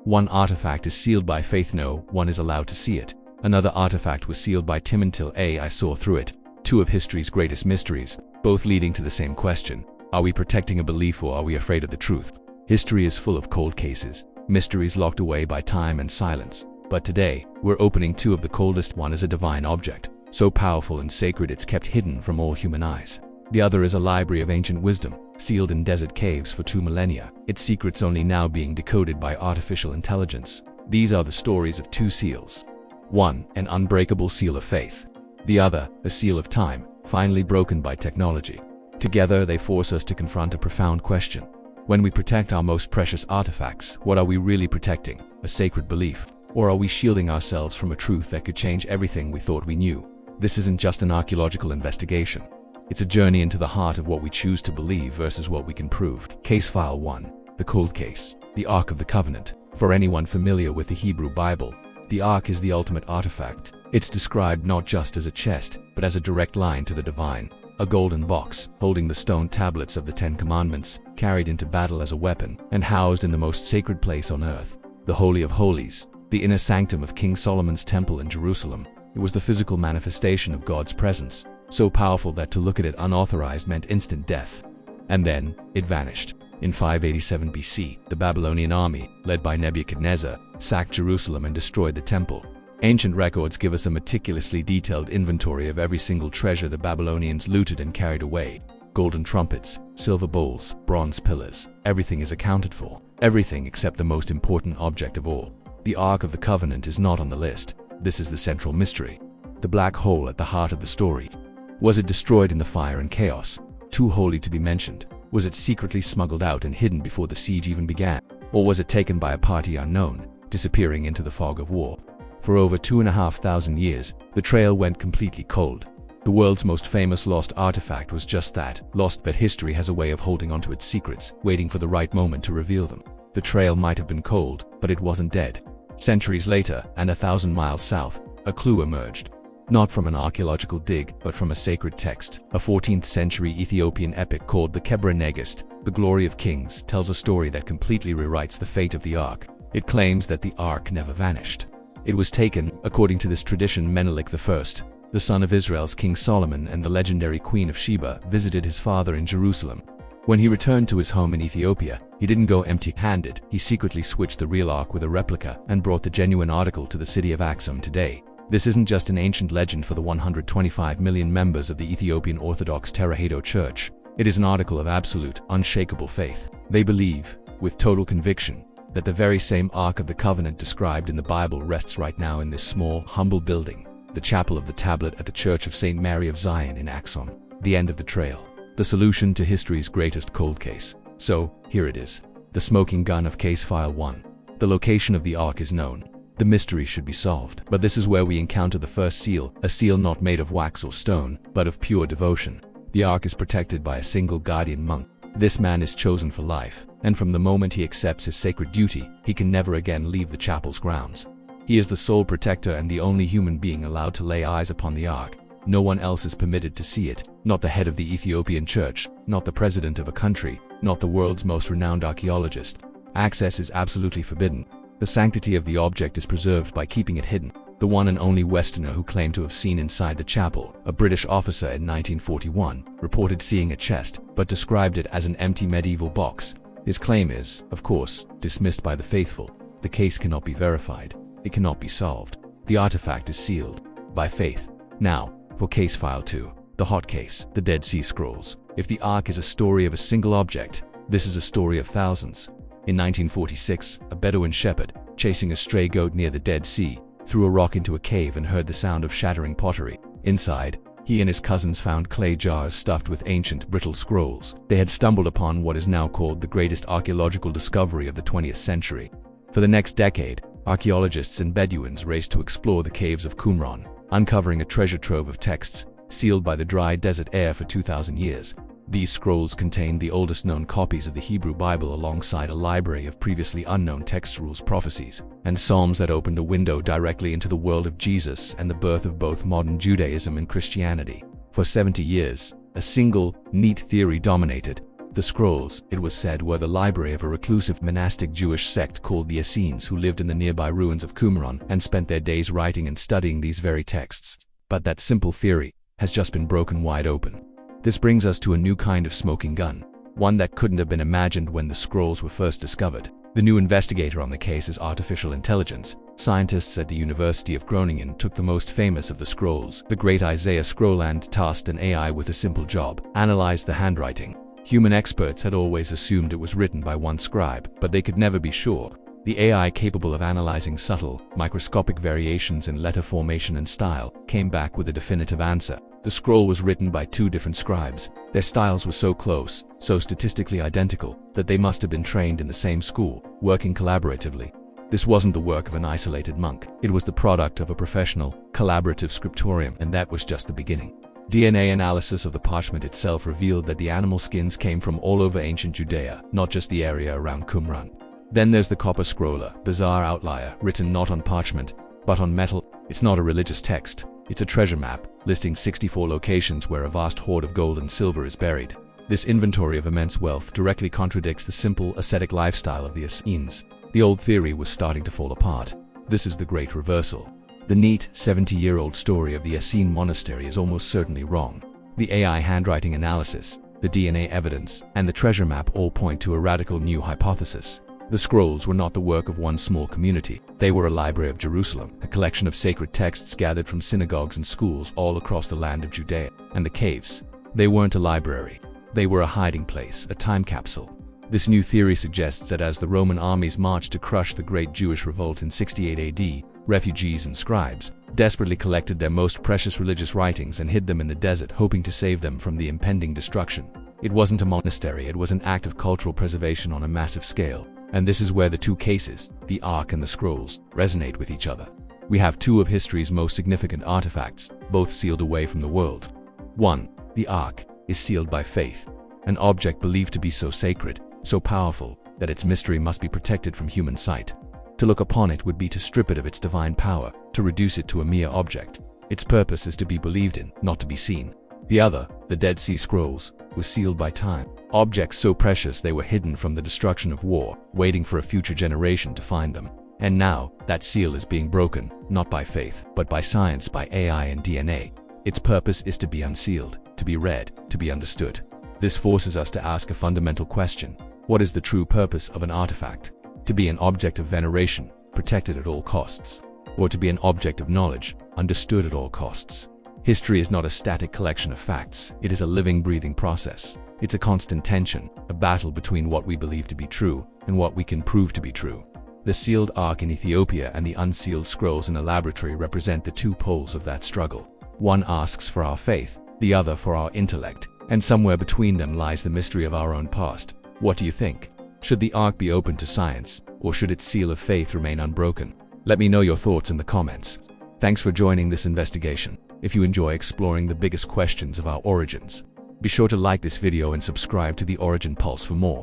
One artifact is sealed by faith, no one is allowed to see it. Another artifact was sealed by Tim until I saw through it. Two of history's greatest mysteries, both leading to the same question. Are we protecting a belief or are we afraid of the truth? History is full of cold cases, mysteries locked away by time and silence. But today, we're opening two of the coldest. One is a divine object, so powerful and sacred it's kept hidden from all human eyes. The other is a library of ancient wisdom, sealed in desert caves for 2 millennia, its secrets only now being decoded by artificial intelligence. These are the stories of two seals. One, an unbreakable seal of faith. The other, a seal of time, finally broken by technology. Together, they force us to confront a profound question. When we protect our most precious artifacts, what are we really protecting? A sacred belief? Or are we shielding ourselves from a truth that could change everything we thought we knew? This isn't just an archaeological investigation. It's a journey into the heart of what we choose to believe versus what we can prove. Case File 1. The Cold Case. The Ark of the Covenant. For anyone familiar with the Hebrew Bible, the Ark is the ultimate artifact. It's described not just as a chest, but as a direct line to the divine. A golden box, holding the stone tablets of the 10 Commandments, carried into battle as a weapon, and housed in the most sacred place on earth, the Holy of Holies, the inner sanctum of King Solomon's temple in Jerusalem. It was the physical manifestation of God's presence, so powerful that to look at it unauthorized meant instant death. And then, it vanished. In 587 BC, the Babylonian army, led by Nebuchadnezzar, sacked Jerusalem and destroyed the temple. Ancient records give us a meticulously detailed inventory of every single treasure the Babylonians looted and carried away. Golden trumpets, silver bowls, bronze pillars, everything is accounted for. Everything except the most important object of all. The Ark of the Covenant is not on the list. This is the central mystery. The black hole at the heart of the story. Was it destroyed in the fire and chaos? Too holy to be mentioned? Was it secretly smuggled out and hidden before the siege even began? Or was it taken by a party unknown, disappearing into the fog of war? For over 2,500 years, the trail went completely cold. The world's most famous lost artifact was just that, lost, but history has a way of holding onto its secrets, waiting for the right moment to reveal them. The trail might have been cold, but it wasn't dead. Centuries later, and 1,000 miles south, a clue emerged. Not from an archaeological dig, but from a sacred text. A 14th century Ethiopian epic called the Kebra Negist, the Glory of Kings, tells a story that completely rewrites the fate of the Ark. It claims that the Ark never vanished. It was taken, according to this tradition. Menelik I, the son of Israel's King Solomon and the legendary Queen of Sheba, visited his father in Jerusalem. When he returned to his home in Ethiopia, he didn't go empty-handed. He secretly switched the real Ark with a replica and brought the genuine article to the city of Aksum today. This isn't just an ancient legend for the 125 million members of the Ethiopian Orthodox Tewahedo Church. It is an article of absolute, unshakable faith. They believe, with total conviction, that the very same Ark of the Covenant described in the Bible rests right now in this small, humble building, the Chapel of the Tablet at the Church of St. Mary of Zion in Aksum. The end of the trail. The solution to history's greatest cold case. So, here it is. The smoking gun of Case File 1. The location of the Ark is known. The mystery should be solved. But this is where we encounter the first seal, a seal not made of wax or stone, but of pure devotion. The Ark is protected by a single guardian monk. This man is chosen for life, and from the moment he accepts his sacred duty, he can never again leave the chapel's grounds. He is the sole protector and the only human being allowed to lay eyes upon the Ark. No one else is permitted to see it, not the head of the Ethiopian church, not the president of a country, not the world's most renowned archaeologist. Access is absolutely forbidden. The sanctity of the object is preserved by keeping it hidden. The one and only Westerner who claimed to have seen inside the chapel, a British officer in 1941, reported seeing a chest, but described it as an empty medieval box. His claim is, of course, dismissed by the faithful. The case cannot be verified. It cannot be solved. The artifact is sealed by faith. Now, for Case File 2, the hot case, the Dead Sea Scrolls. If the Ark is a story of a single object, this is a story of thousands. In 1946, a Bedouin shepherd, chasing a stray goat near the Dead Sea, threw a rock into a cave and heard the sound of shattering pottery. Inside, he and his cousins found clay jars stuffed with ancient, brittle scrolls. They had stumbled upon what is now called the greatest archaeological discovery of the 20th century. For the next decade, archaeologists and Bedouins raced to explore the caves of Qumran, uncovering a treasure trove of texts, sealed by the dry desert air for 2,000 years. These scrolls contained the oldest known copies of the Hebrew Bible alongside a library of previously unknown text rules, prophecies, and psalms that opened a window directly into the world of Jesus and the birth of both modern Judaism and Christianity. For 70 years, a single, neat theory dominated. The scrolls, it was said, were the library of a reclusive monastic Jewish sect called the Essenes, who lived in the nearby ruins of Qumran and spent their days writing and studying these very texts. But that simple theory has just been broken wide open. This brings us to a new kind of smoking gun, one that couldn't have been imagined when the scrolls were first discovered. The new investigator on the case is artificial intelligence. Scientists at the University of Groningen took the most famous of the scrolls, the Great Isaiah Scroll, and tasked an AI with a simple job: analyze the handwriting. Human experts had always assumed it was written by one scribe, but they could never be sure. The AI, capable of analyzing subtle, microscopic variations in letter formation and style, came back with a definitive answer. The scroll was written by two different scribes. Their styles were so close, so statistically identical, that they must have been trained in the same school, working collaboratively. This wasn't the work of an isolated monk. It was the product of a professional, collaborative scriptorium, and that was just the beginning. DNA analysis of the parchment itself revealed that the animal skins came from all over ancient Judea, not just the area around Qumran. Then there's the copper scroller, bizarre outlier, written not on parchment, but on metal. It's not a religious text. It's a treasure map, listing 64 locations where a vast hoard of gold and silver is buried. This inventory of immense wealth directly contradicts the simple, ascetic lifestyle of the Essenes. The old theory was starting to fall apart. This is the great reversal. The neat, 70-year-old story of the Essene monastery is almost certainly wrong. The AI handwriting analysis, the DNA evidence, and the treasure map all point to a radical new hypothesis. The scrolls were not the work of one small community. They were a library of Jerusalem, a collection of sacred texts gathered from synagogues and schools all across the land of Judea. And the caves, they weren't a library. They were a hiding place, a time capsule. This new theory suggests that as the Roman armies marched to crush the Great Jewish Revolt in 68 AD, refugees and scribes desperately collected their most precious religious writings and hid them in the desert, hoping to save them from the impending destruction. It wasn't a monastery, it was an act of cultural preservation on a massive scale. And this is where the two cases, the Ark and the scrolls, resonate with each other. We have two of history's most significant artifacts, both sealed away from the world. 1. The Ark is sealed by faith, an object believed to be so sacred, so powerful, that its mystery must be protected from human sight. To look upon it would be to strip it of its divine power, to reduce it to a mere object. Its purpose is to be believed in, not to be seen. The other, the Dead Sea Scrolls, was sealed by time. Objects so precious they were hidden from the destruction of war, waiting for a future generation to find them. And now, that seal is being broken, not by faith, but by science, by AI and DNA. Its purpose is to be unsealed, to be read, to be understood. This forces us to ask a fundamental question. What is the true purpose of an artifact? To be an object of veneration, protected at all costs, or to be an object of knowledge, understood at all costs? History is not a static collection of facts. It is a living, breathing process. It's a constant tension, a battle between what we believe to be true and what we can prove to be true. The sealed Ark in Ethiopia and the unsealed scrolls in a laboratory represent the two poles of that struggle. One asks for our faith, the other for our intellect, and somewhere between them lies the mystery of our own past. What do you think? Should the Ark be open to science, or should its seal of faith remain unbroken? Let me know your thoughts in the comments. Thanks for joining this investigation. If you enjoy exploring the biggest questions of our origins, be sure to like this video and subscribe to the Origin Pulse for more.